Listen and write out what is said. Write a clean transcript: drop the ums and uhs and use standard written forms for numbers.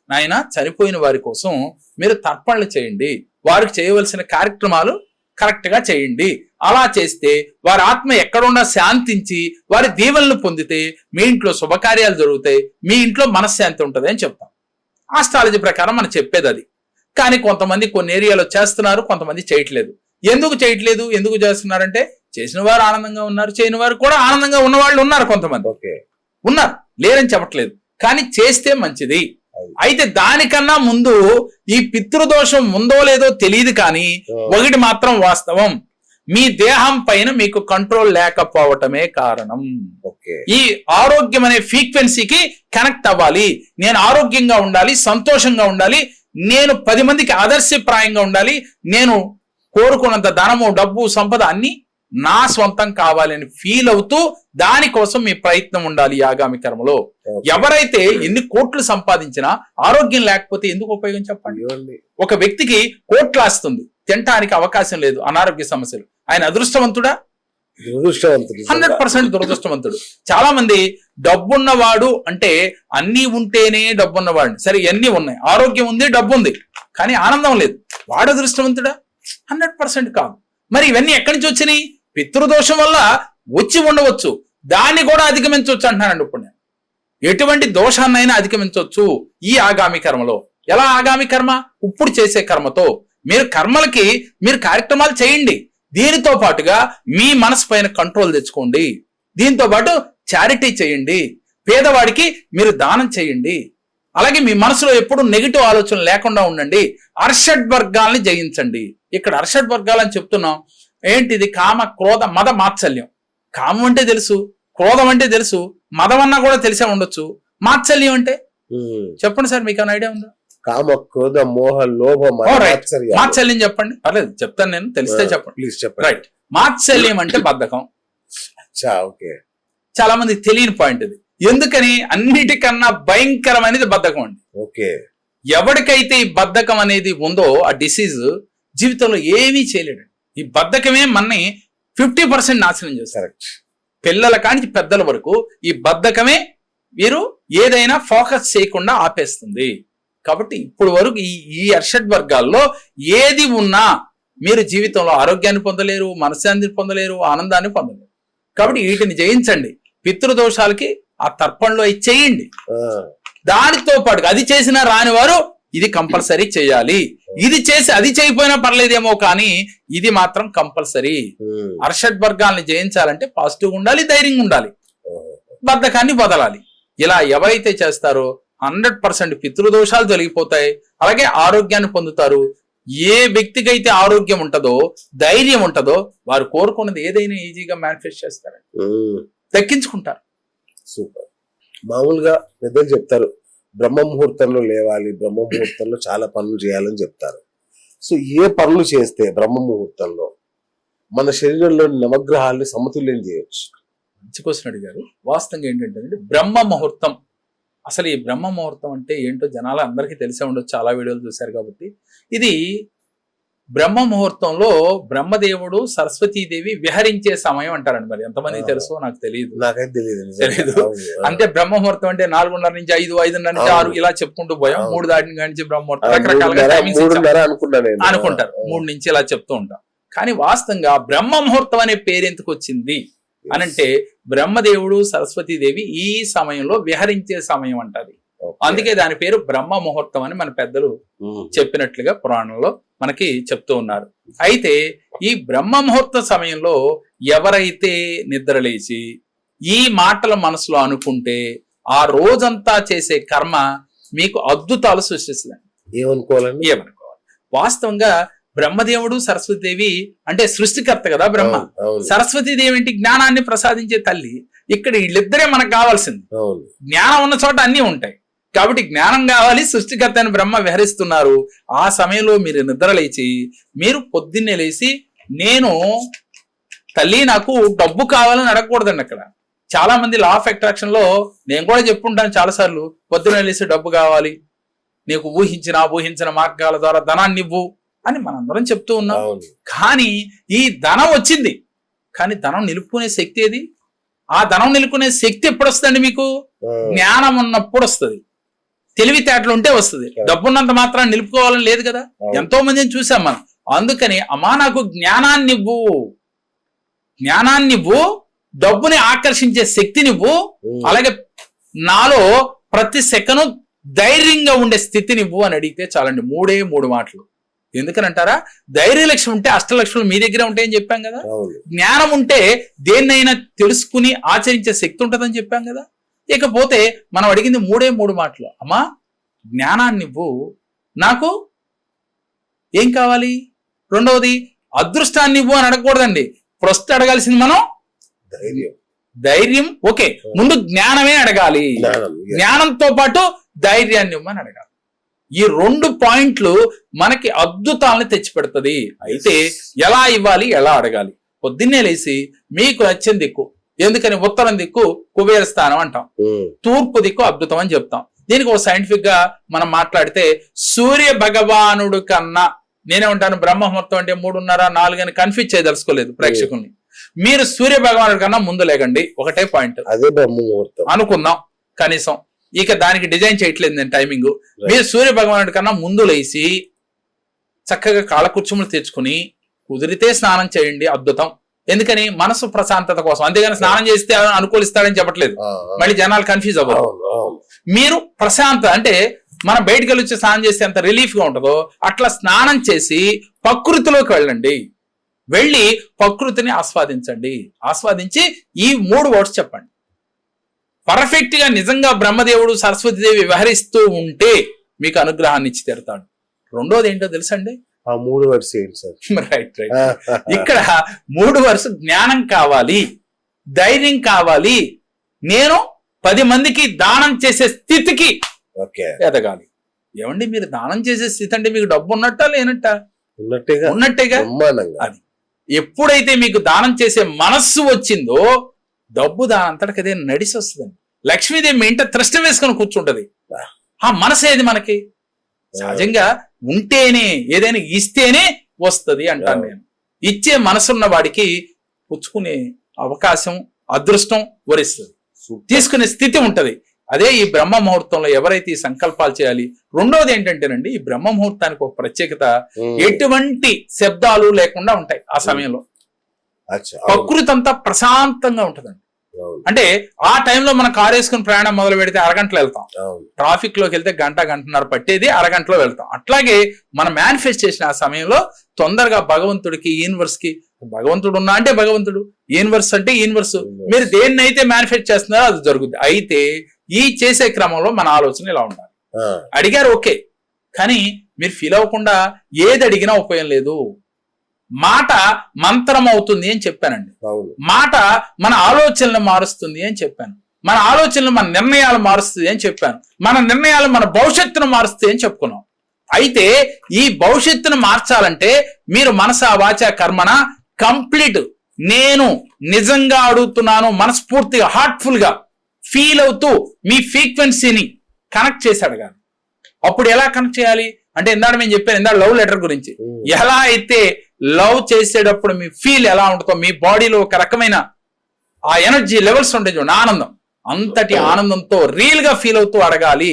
నాయన చనిపోయిన వారి కోసం మీరు తర్పణలు చేయండి, వారికి చేయవలసిన కార్యక్రమాలు కరెక్ట్ గా చేయండి. అలా చేస్తే వారి ఆత్మ ఎక్కడున్నా శాంతించి వారి దీవెనలు పొందితే మీ ఇంట్లో శుభకార్యాలు జరుగుతాయి, మీ ఇంట్లో మనశ్శాంతి ఉంటుంది అని చెప్తాం. ఆస్ట్రాలజీ ప్రకారం మనం చెప్పేది అది. కానీ కొంతమంది కొన్ని ఏరియాలో చేస్తున్నారు, కొంతమంది చేయట్లేదు. ఎందుకు చేయట్లేదు, ఎందుకు చేస్తున్నారంటే చేసిన వారు ఆనందంగా ఉన్నారు, చేయని వారు కూడా ఆనందంగా ఉన్న వాళ్ళు ఉన్నారు, కొంతమంది ఉన్నారు, లేరని చెప్పట్లేదు. కానీ చేస్తే మంచిది. అయితే దానికన్నా ముందు ఈ పితృదోషం ఉందో లేదో తెలియదు, కానీ ఒకటి మాత్రం వాస్తవం, మీ దేహం పైన మీకు కంట్రోల్ లేకపోవటమే కారణం. ఈ ఆరోగ్యం అనే ఫ్రీక్వెన్సీకి కనెక్ట్ అవ్వాలి. నేను ఆరోగ్యంగా ఉండాలి, సంతోషంగా ఉండాలి, నేను 10 మందికి ఆదర్శప్రాయంగా ఉండాలి, నేను కోరుకున్నంత ధనము, డబ్బు, సంపద అన్ని నా స్వంతం కావాలని ఫీల్ అవుతూ దానికోసం మీ ప్రయత్నం ఉండాలి ఆగామి కర్మలో. ఎవరైతే ఎన్ని కోట్లు సంపాదించినా ఆరోగ్యం లేకపోతే ఎందుకు ఉపయోగం చెప్పండి. ఒక వ్యక్తికి కోట్లు వస్తుంది, తినటానికి అవకాశం లేదు, అనారోగ్య సమస్యలు, ఆయన అదృష్టవంతుడా? 100% దురదృష్టవంతుడు. చాలా మంది డబ్బున్నవాడు అంటే అన్ని ఉంటేనే డబ్బున్నవాడు. సరే, ఎన్ని ఉన్నాయి, ఆరోగ్యం ఉంది, డబ్బు ఉంది, కానీ ఆనందం లేదు, వాడు అదృష్టవంతుడా? 100% కాదు. మరి ఇవన్నీ ఎక్కడి నుంచి వచ్చినాయి? పితృదోషం వల్ల వచ్చి ఉండవచ్చు, దాన్ని కూడా అధిగమించవచ్చు అంటున్నానండి. ఇప్పుడు నేను ఎటువంటి దోషాన్నైనా అధిగమించవచ్చు ఈ ఆగామి కర్మలో. ఎలా ఆగామి కర్మ? ఇప్పుడు చేసే కర్మతో. మీరు కర్మలకి మీరు కార్యక్రమాలు చేయండి, దీనితో పాటుగా మీ మనసు పైన కంట్రోల్ తెచ్చుకోండి, దీంతో పాటు చారిటీ చేయండి, పేదవాడికి మీరు దానం చేయండి, అలాగే మీ మనసులో ఎప్పుడు నెగిటివ్ ఆలోచన లేకుండా ఉండండి, అర్షడ్ వర్గాల్ని జయించండి. ఇక్కడ అర్షడ్ వర్గాలు అని చెప్తున్నాం ఏంటిది? కామ, క్రోధ, మద, మాత్సల్యం. కామం అంటే తెలుసు, క్రోధం అంటే తెలుసు, మదం అన్నా కూడా తెలిసే ఉండొచ్చు, మాత్సల్యం అంటే చెప్పండి సార్, మీకు ఏమైనా ఐడియా ఉందా? కామ, క్రోధ, మోహ, లోభ, మాత్సల్యం చెప్పండి. పర్లేదు, చెప్తాను నేను, తెలిస్తే చెప్పండి. ప్లీజ్ చెప్పండి. రైట్. మాత్సల్యం అంటే బద్ధకం. చాలా మందికి తెలియని పాయింట్ ఇది. ఎందుకని? అన్నిటికన్నా భయంకరమైనది బద్ధకం అండి. ఎవరికైతే ఈ బద్ధకం అనేది ఉందో ఆ డిసీజ్ జీవితంలో ఏమీ చేయలేడు. ఈ బద్ధకమే మనని 50% నాశనం చేస్తారు. పిల్లల కానించి పెద్దల వరకు ఈ బద్ధకమే మీరు ఏదైనా ఫోకస్ చేయకుండా ఆపేస్తుంది. కాబట్టి ఇప్పుడు వరకు ఈ అర్షడ్ వర్గాల్లో ఏది ఉన్నా మీరు జీవితంలో ఆరోగ్యాన్ని పొందలేరు, మనశ్శాంతిని పొందలేరు, ఆనందాన్ని పొందలేరు. కాబట్టి వీటిని జయించండి. పితృదోషాలకి ఆ తర్పణలో చేయండి. దానితో పాటు అది చేసినా రాని వారు ఇది కంపల్సరీ చేయాలి. ఇది చేసి అది చేయకపోయినా పర్లేదేమో, కానీ ఇది మాత్రం కంపల్సరీ. అర్షడ్ వర్గాల్ని జయించాలంటే పాజిటివ్ ఉండాలి, ధైర్యంగా ఉండాలి, బద్ధకాన్ని వదలాలి. ఇలా ఎవరైతే చేస్తారో 100% పితృదోషాలు తొలగిపోతాయి, అలాగే ఆరోగ్యాన్ని పొందుతారు. ఏ వ్యక్తికి అయితే ఆరోగ్యం ఉంటుందో, ధైర్యం ఉంటుందో, వారు కోరుకున్నది ఏదైనా ఈజీగా మేనిఫెస్ట్ చేస్తారండి, దక్కించుకుంటారు. సూపర్. మామూలుగా పెద్దలు చెప్తారు బ్రహ్మ ముహూర్తంలో లేవాలి, బ్రహ్మ ముహూర్తంలో చాలా పనులు చేయాలని చెప్తారు. సో ఏ పనులు చేస్తే బ్రహ్మ ముహూర్తంలో మన శరీరంలో నవగ్రహాల్ని సమతుల్యం చేయొచ్చు? మంచి క్వశ్చన్ అడిగారు. వాస్తవంగా ఏంటంటే బ్రహ్మ ముహూర్తం, అసలు ఈ బ్రహ్మ ముహూర్తం అంటే ఏంటో జనాలు అందరికీ తెలిసే ఉండొచ్చు, చాలా వీడియోలు చూశారు కాబట్టి. ఇది బ్రహ్మ ముహూర్తంలో బ్రహ్మదేవుడు సరస్వతీదేవి విహరించే సమయం అంటారండి. మరి ఎంతమంది తెలుసో నాకు తెలియదు. నాకైతే తెలియదు. అంటే బ్రహ్మ ముహూర్తం అంటే 4:30 నుంచి 5, 5:30 నుంచి 6 ఇలా చెప్పుకుంటూ పోయాం. 3 దాటిని నుంచి బ్రహ్మ ముహూర్తం రకరకాలుగా అనుకుంటారు. 3 నుంచి ఇలా చెప్తూ ఉంటాం. కానీ వాస్తవంగా బ్రహ్మ ముహూర్తం అనే పేరు ఎందుకు వచ్చింది అనంటే బ్రహ్మదేవుడు సరస్వతీదేవి ఈ సమయంలో విహరించే సమయం అంటది. అందుకే దాని పేరు బ్రహ్మ ముహూర్తం అని మన పెద్దలు చెప్పినట్లుగా పురాణంలో మనకి చెప్తూ ఉన్నారు. అయితే ఈ బ్రహ్మ ముహూర్త సమయంలో ఎవరైతే నిద్రలేచి ఈ మాటల మనసులో అనుకుంటే ఆ రోజంతా చేసే కర్మ మీకు అద్భుతాలు సృష్టిస్తుంది. ఏమనుకోవాలి? వాస్తవంగా బ్రహ్మదేవుడు సరస్వతీదేవి అంటే సృష్టికర్త కదా బ్రహ్మ. సరస్వతీదేవి ఏంటి? జ్ఞానాన్ని ప్రసాదించే తల్లి. ఇక్కడ వీళ్ళిద్దరే మనకు కావాల్సింది. జ్ఞానం ఉన్న చోట అన్ని ఉంటాయి. కాబట్టి జ్ఞానం కావాలి, సృష్టికర్త అని బ్రహ్మ విహరిస్తున్నారు. ఆ సమయంలో మీరు నిద్ర లేచి మీరు పొద్దున్నే లేచి నేను తల్లి నాకు డబ్బు కావాలని అడగకూడదండి. అక్కడ చాలా మంది లా ఆఫ్ అట్రాక్షన్ లో నేను కూడా చెప్పుంటాను చాలా సార్లు, పొద్దున్నే లేచి డబ్బు కావాలి, నీకు ఊహించిన మార్గాల ద్వారా ధనాన్ని ఇవ్వు అని మనందరం చెప్తూ ఉన్నాం. కానీ ఈ ధనం వచ్చింది, కానీ ధనం నిలుపుకునే శక్తి ఏది? ఆ ధనం నిలుపుకునే శక్తి ఎప్పుడు వస్తుందండి మీకు? జ్ఞానం ఉన్నప్పుడు వస్తుంది, తెలివితేటలు ఉంటే వస్తుంది. డబ్బున్నంత మాత్రం నిలుపుకోవాలని లేదు కదా. ఎంతో మందిని చూసాం మనం. అందుకని అమ్మా నాకు జ్ఞానాన్నివ్వు, డబ్బుని ఆకర్షించే శక్తినివ్వు, అలాగే నాలో ప్రతి సెకను ధైర్యంగా ఉండే స్థితినివ్వు అని అడిగితే చాలండి. 3 మాటలు. ఎందుకనంటారా, ధైర్య లక్ష్యం ఉంటే అష్టలక్ష్ములు మీ దగ్గరే ఉంటాయని చెప్పాం కదా. జ్ఞానం ఉంటే దేన్నైనా తెలుసుకుని ఆచరించే శక్తి ఉంటుందని చెప్పాం కదా. ఇకపోతే మనం అడిగింది 3 మాటలు. అమ్మా జ్ఞానాన్నివ్వు, నాకు ఏం కావాలి? రెండవది అదృష్టాన్ని ఇవ్వు అని అడగకూడదండి. ఫస్ట్ అడగాల్సింది మనం ధైర్యం. ఓకే, ముందు జ్ఞానమే అడగాలి. జ్ఞానంతో పాటు ధైర్యాన్ని ఇవ్వమని అడగాలి. ఈ 2 పాయింట్లు మనకి అద్భుతాలను తెచ్చిపెడుతుంది. అయితే ఎలా ఇవ్వాలి, ఎలా అడగాలి? పొద్దున్నే లేచి మీకు నచ్చిన దిక్కు, ఎందుకని ఉత్తరం దిక్కు కుబేర స్థానం అంటాం, తూర్పు దిక్కు అద్భుతం అని చెప్తాం. దీనికి ఒక సైంటిఫిక్ గా మనం మాట్లాడితే సూర్య భగవానుడు కన్నా, నేనే ఉంటాను బ్రహ్మముహూర్తం అంటే 3:30, 4 అని కన్ఫ్యూజ్ చేయదలుచుకోలేదు ప్రేక్షకుల్ని. మీరు సూర్య భగవానుడి కన్నా ముందు లేకండి, ఒకటే పాయింట్. అదే బ్రహ్మముహూర్తం అనుకుందాం కనీసం. ఇక దానికి డిజైన్ చేయట్లేదు నేను టైమింగ్. మీరు సూర్య భగవానుడి కన్నా ముందు లేచి చక్కగా కాలకృత్యములు తెచ్చుకుని కుదిరితే స్నానం చేయండి, అద్భుతం. ఎందుకని మనసు ప్రశాంతత కోసం. అంతేగాని స్నానం చేస్తే అనుకూలిస్తాడని చెప్పట్లేదు, మళ్ళీ జనాలు కన్ఫ్యూజ్ అవ్వరు. మీరు ప్రశాంత అంటే మనం బయటకు వెళ్ళి స్నానం చేస్తే ఎంత రిలీఫ్ గా ఉంటుందో అట్లా స్నానం చేసి ప్రకృతిలోకి వెళ్ళండి. వెళ్ళి ప్రకృతిని ఆస్వాదించండి. ఆస్వాదించి ఈ 3 వర్డ్స్ చెప్పండి. పర్ఫెక్ట్ గా నిజంగా బ్రహ్మదేవుడు సరస్వతీదేవి వ్యవహరిస్తూ ఉంటే మీకు అనుగ్రహాన్ని ఇచ్చి తీరుతాడు. రెండోది ఏంటో తెలుసండి? ఆ 3 వర్డ్స్ ఏంటి సార్? రైట్. ఇక్కడ 3 వర్డ్స్ జ్ఞానం కావాలి, ధైర్యం కావాలి, నేను 10 మందికి దానం చేసే స్థితికి ఎదగాలి. ఏమండి మీరు దానం చేసే స్థితి అంటే మీకు డబ్బు ఉన్నట్టా లేనట్టా? ఉన్నట్టేగా. అది ఎప్పుడైతే మీకు దానం చేసే మనస్సు వచ్చిందో డబ్బు దానంతటికి అదే నడిసి వస్తుందండి. లక్ష్మీదేవి మీ ఇంట త్రష్టం వేసుకొని కూర్చుంటది. ఆ మనసు ఏది మనకి సహజంగా ఉంటేనే, ఏదైనా ఇస్తేనే వస్తుంది అంటాను నేను. ఇచ్చే మనసున్న వాడికి పుచ్చుకునే అవకాశం, అదృష్టం వరిస్తుంది, తీసుకునే స్థితి ఉంటది. అదే ఈ బ్రహ్మ ముహూర్తంలో ఎవరైతే ఈ సంకల్పాలు చేయాలి. రెండోది ఏంటంటేనండి, ఈ బ్రహ్మ ముహూర్తానికి ఒక ప్రత్యేకత, ఎటువంటి శబ్దాలు లేకుండా ఉంటాయి ఆ సమయంలో. ప్రకృతి అంతా ప్రశాంతంగా ఉంటదండి. అంటే ఆ టైంలో మనం కారు వేసుకుని ప్రయాణం మొదలు పెడితే అరగంటలో వెళ్తాం, ట్రాఫిక్ లోకి వెళ్తే గంటన్నర పట్టేది అరగంటలో వెళ్తాం. అట్లాగే మనం మేనిఫెస్ట్ చేసిన ఆ సమయంలో తొందరగా భగవంతుడికి, యూనివర్స్ కి, భగవంతుడు ఉన్నా అంటే భగవంతుడు, యూనివర్స్ అంటే యూనివర్స్, మీరు దేన్నైతే మేనిఫెస్ట్ చేస్తున్నారో అది జరుగుద్ది. అయితే ఈ చేసే క్రమంలో మన ఆలోచన ఇలా ఉండాలి. అడిగారు ఓకే, కానీ మీరు ఫీల్ అవ్వకుండా ఏది అడిగినా ఉపయోగం లేదు. మాట మంత్రం అవుతుంది అని చెప్పానండి. మాట మన ఆలోచనలు మారుస్తుంది అని చెప్పాను. మన ఆలోచనలు మన నిర్ణయాలు మారుస్తుంది అని చెప్పాను. మన నిర్ణయాలు మన భవిష్యత్తును మారుస్తాయి అని చెప్పుకున్నాం. అయితే ఈ భవిష్యత్తును మార్చాలంటే మీరు మనస వాచ కర్మణ కంప్లీట్ నేను నిజంగా అడుగుతున్నాను, మనస్ఫూర్తిగా హార్ట్ఫుల్ గా ఫీల్ అవుతూ మీ ఫ్రీక్వెన్సీని కనెక్ట్ చేసి అడగాలి. అప్పుడు ఎలా కనెక్ట్ చేయాలి అంటే, ఇందాక మేము చెప్పాను, ఇందాక లవ్ లెటర్ గురించి. ఎలా అయితే లవ్ చేసేటప్పుడు మీ ఫీల్ ఎలా ఉంటుందో, మీ బాడీలో ఒక రకమైన ఆ ఎనర్జీ లెవెల్స్ ఉంటాయి చూడండి, ఆనందం, అంతటి ఆనందంతో రియల్ గా ఫీల్ అవుతూ అడగాలి.